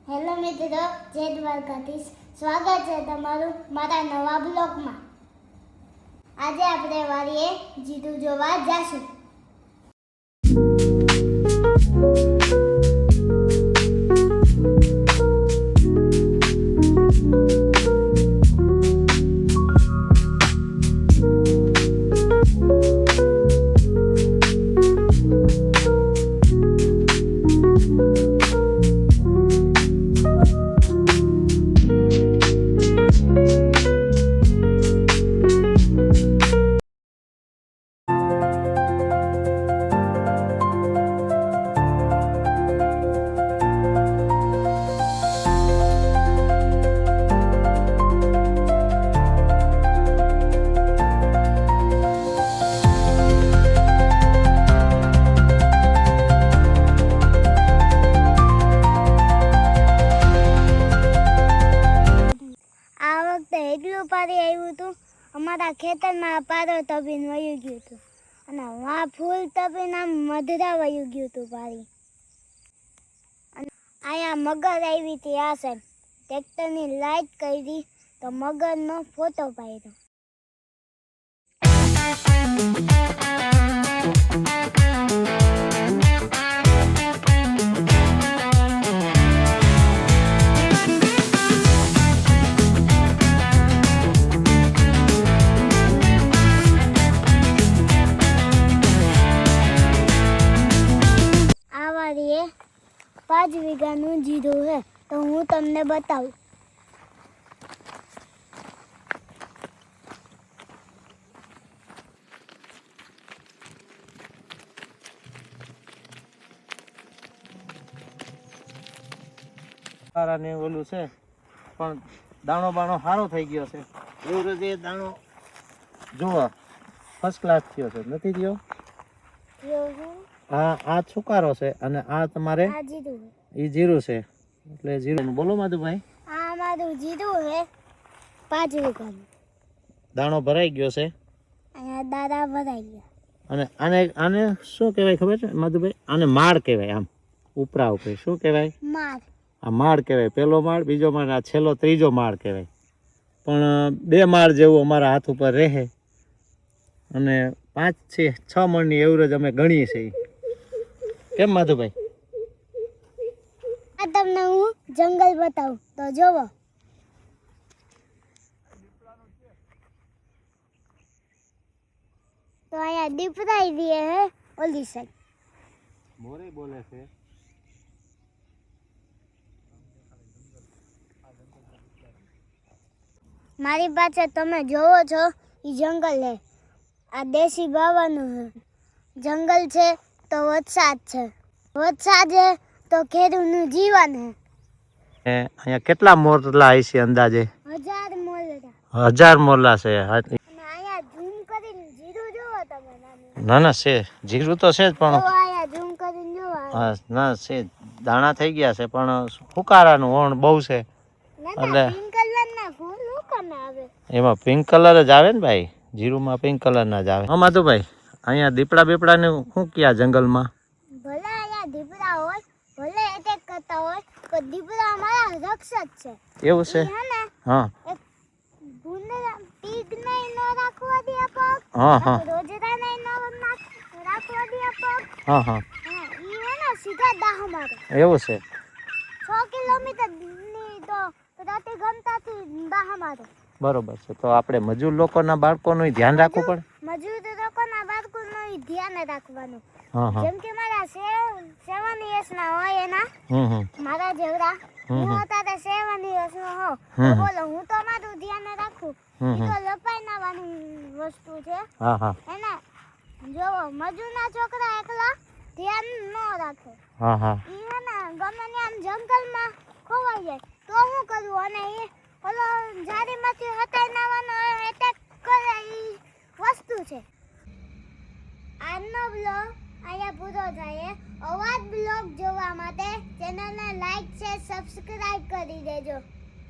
Hello મિત્રો, જય દ્વારકાધીશ. સ્વાગત છે તમારું મારા નવા બ્લોગમાં. આજે આપણે વાડીએ જીરું જોવા જાશું. એટલું પાણી આવ્યું હતું, અમારા ખેતરમાં પારો તપીને વયું ગયું હતું અને વા ફૂલ તપીને આમ મધરા વયું ગયું હતું પાણી. અને અહીંયા મગર આવી હતી. આ સાઈડ ટ્રેક્ટરની લાઈટ કરી તો મગરનો ફોટો પાડ્યો. આ વાડીએ 5 વીઘાનું જીરું છે, તો હું તમને બતાવું. ને ઓલું છે પણ દાણો બાણો સારો થઈ ગયો છે. એવું જે દાણો જુઓ ફર્સ્ટ ક્લાસ થયો છે, નથી થયો? આ સુકારો છે અને આ તમારે ઈ જીરું છે. એટલે જીરું બોલો માધુભાઈ. આ મારું જીરું છે 5 વીઘાનું. દાણો ભરાઈ ગયો છે. અહીંયા દાડા ભરાઈ ગયા. અને આને આને શું કહેવાય ખબર છે માધુભાઈ? આને માળ કહેવાય. આમ ઉપરા ઉપર શું કહેવાય? માળ. આ માળ કહેવાય. પહેલો માળ, બીજો માળ, આ છેલ્લો ત્રીજો માળ કહેવાય. પણ 2 માળ જેવું અમારા હાથ ઉપર રહે અને 5 થી 6 મણની એવરેજ અમે ગણીએ છીએ. કેમ માધુભાઈ? આ તમને હું જંગલ બતાવું તો જોવો. તો અહીંયા દીપડા દે હે ઓલી સાઈડ. મોરે બોલે છે. મારી પાસે તમે જોવો છો એ જંગલ છે. આ દેશી બાવાનું જંગલ છે તો વરસાદ છે. વરસાદ છે તો ખેડૂતનું જીવન છે. અહીંયા કેટલા મોરલા હશે અંદાજે? 1000 મોરલા. 1000 મોરલા છે. અને અહીંયા ઝૂમ કરીને જીરું જોવો તમે. ના ના છે, જીરું તો છે જ પણ અહીંયા ઝૂમ કરીને જોવો. હા ના છે, દાણા થઈ ગયા છે પણ ફુકારાનું ઓણ બહુ છે. એટલે પિંક કલરના ફૂલ કોને આવે? એમાં પિંક કલર જ આવે ને ભાઈ. જીરુમાં પિંક કલર ના જ આવે. હા માધુભાઈ, અહીંયા દીપડા બીપડા ને શું ક્યાં જંગલમાં? ભલે અહીંયા દીપડા હોય, ભલે એટેક કરતા હોય, તો દીપડા અમારા રક્ષક છે. એવું છે? હા. એક ભૂંડા પીગ નહીં ન રાખવા દે પગ. હા હા. રોજડા નહીં ન રાખવા દે પગ. હા હા. ઈ હે ને સીધા દાહ મારે. એવું છે? 6 કિલોમીટર ની તો રાતે ગમતાથી દાહ મારે. બરોબર છે. તો આપણે મજૂર લોકોના બાળકોનું ધ્યાન રાખવું પડે. મજૂર લોકોના બાળકોનું ધ્યાન રાખવાનું. હા હા. જેમ કે મારા 7 વર્ષના હોય એના મારા જેવડા, હું અત્યારે 7 વર્ષનો હોઉં તો બોલો હું તો મારું ધ્યાન રાખું. ઈ તો લપાઈ નાવાની વસ્તુ છે. હા હા. એને જો મજૂરના છોકરા એકલા ધ્યાન ન રાખે. હા હા. ઈ હે ને ગમે ને આમ જંગલમાં ખોવાઈ જાય તો શું કરવું? અને એ ઓલો ઝાડીમાંથી હટાઈ નાવાનો એટેક કરે ઈ વસ્તુ છે. આજનો બ્લોગ અહીંયા પૂરો થાય. અવાજ બ્લોગ જોવા માટે ચેનલને લાઈક છે, સબસ્ક્રાઇબ કરી દેજો.